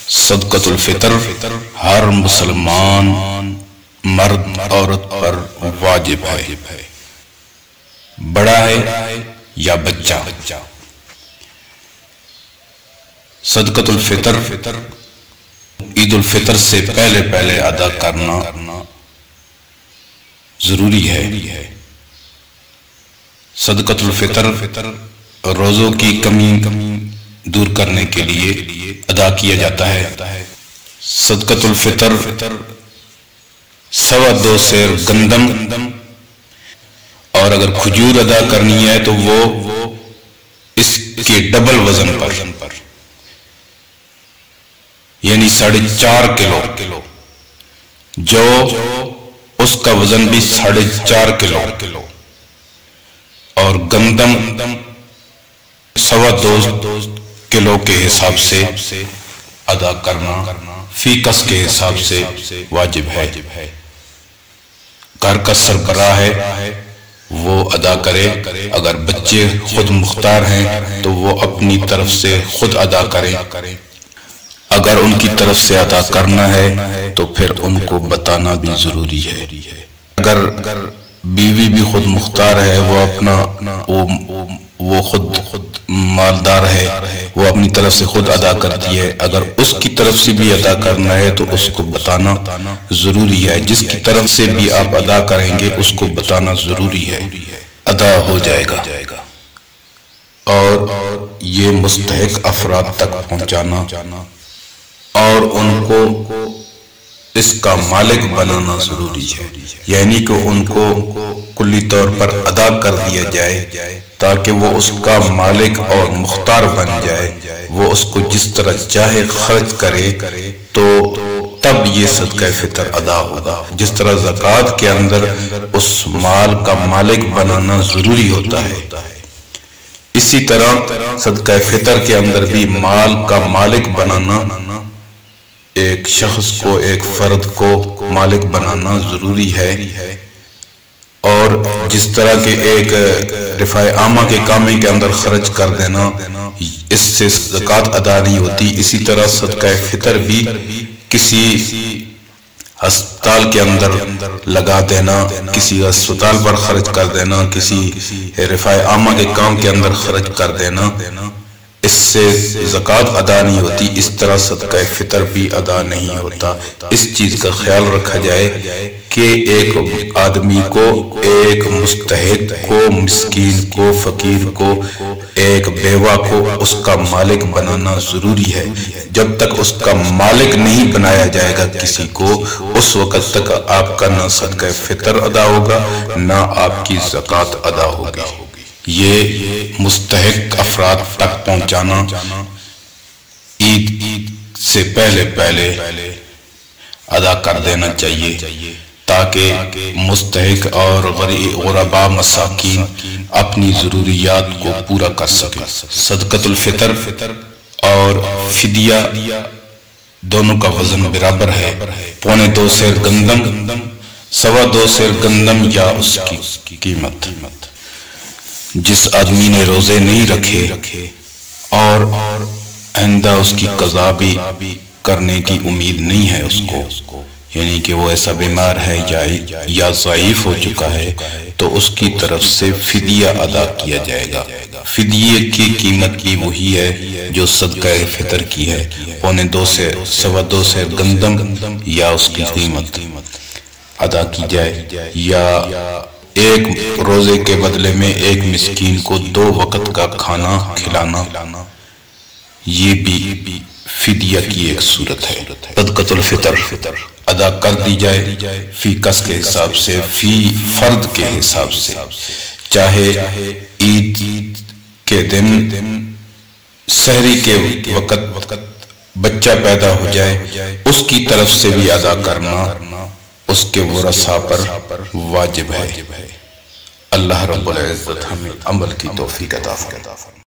صدقۃ الفطر ہر مسلمان مرد عورت پر واجب ہے، بڑا ہے یا بچہ۔ صدقۃ الفطر عید الفطر سے پہلے ادا کرنا ضروری ہے۔ صدقۃ الفطر روزوں کی کمی دور کرنے کے لیے ادا کیا جاتا ہے۔ صدقۃ الفطر 2.25 سیر گندم اور اگر کھجور ادا کرنی ہے تو وہ اس کے ڈبل وزن پر، یعنی 4.5 کلو، جو اس کا وزن بھی 4.5 کلو، اور گندم 2.25 کلو کے حساب سے ادا کرنا فی کس کے حساب سے واجب ہے۔ گھر کا سربراہ ہے وہ ادا کرے، اگر بچے خود مختار ہیں تو وہ اپنی طرف سے خود ادا کریں، اگر ان کی طرف سے ادا کرنا ہے تو پھر ان کو بتانا بھی ضروری ہے۔ اگر بیوی بھی خود مختار ہے، وہ خود مالدار ہے، وہ اپنی طرف سے خود ادا کرتی ہے، اگر اس کی طرف سے بھی ادا کرنا ہے تو اس کو بتانا ضروری ہے۔ جس کی طرف سے بھی آپ ادا کریں گے اس کو بتانا ضروری ہے، ادا ہو جائے گا۔ اور یہ مستحق افراد تک پہنچانا اور ان کو اس کا مالک بنانا ضروری ہے، یعنی کہ ان کو کلی طور پر ادا کر دیا جائے تاکہ وہ اس کا مالک اور مختار بن جائے، وہ اس کو جس طرح چاہے خرچ کرے، تو تب یہ صدقہ فطر ادا ہوگا۔ جس طرح زکوٰۃ کے اندر اس مال کا مالک بنانا ضروری ہوتا ہے، اسی طرح صدقہ فطر کے اندر بھی مال کا مالک بنانا، ایک شخص کو، ایک فرد کو مالک بنانا ضروری ہے۔ اور جس طرح کے ایک رفع عامہ کے کامے کے اندر خرچ کر دینا، اس سے زکوٰۃ ادا نہیں ہوتی، اسی طرح صدقہ فطر بھی کسی ہسپتال کے اندر لگا دینا، کسی ہسپتال پر خرچ کر دینا، کسی رفع عامہ کے کام کے اندر خرچ کر دینا، اس سے زکوٰۃ ادا نہیں ہوتی، اس طرح صدقہ فطر بھی ادا نہیں ہوتا۔ اس چیز کا خیال رکھا جائے کہ ایک آدمی کو، ایک مستحق کو، مسکین کو، فقیر کو، ایک بیوہ کو اس کا مالک بنانا ضروری ہے۔ جب تک اس کا مالک نہیں بنایا جائے گا کسی کو، اس وقت تک آپ کا نہ صدقہ فطر ادا ہوگا نہ آپ کی زکوٰۃ ادا ہوگی۔ یہ مستحق افراد تک پہنچانا عید سے پہلے ادا کر دینا چاہیے تاکہ مستحق اور غرباء مساکین اپنی ضروریات کو پورا کر سکیں۔ صدقۃ الفطر اور فدیہ دونوں کا وزن برابر ہے، 2.25 سیر گندم، 2.25 سیر گندم یا اس کی قیمت۔ جس آدمی نے روزے نہیں رکھے اور آئندہ اس کی قضا بھی کرنے کی امید نہیں ہے اس کو، یعنی کہ وہ ایسا بیمار ہے یا ضعیف ہو چکا ہے، تو اس کی طرف سے فدیہ ادا کیا جائے گا۔ فدیے کی قیمت بھی وہی ہے جو صدقہ فطر کی ہے، 2.25 سیر، 2.25 سیر گندم یا اس کی قیمت ادا کی جائے، یا ایک روزے کے بدلے میں ایک مسکین کو 2 وقت کا کھانا کھلانا، یہ بھی فدیہ کی ایک صورت ہے۔ صدقۃ الفطر ادا کر دی جائے فی کس کے حساب سے، فی فرد کے حساب سے، چاہے عید کے دن سحری کے وقت بچہ پیدا ہو جائے، اس کی طرف سے بھی ادا کرنا اس کے ورثاء پر واجب ہے۔ اللہ رب العزت ہمیں عمل کی توفیق عطا فرمائے۔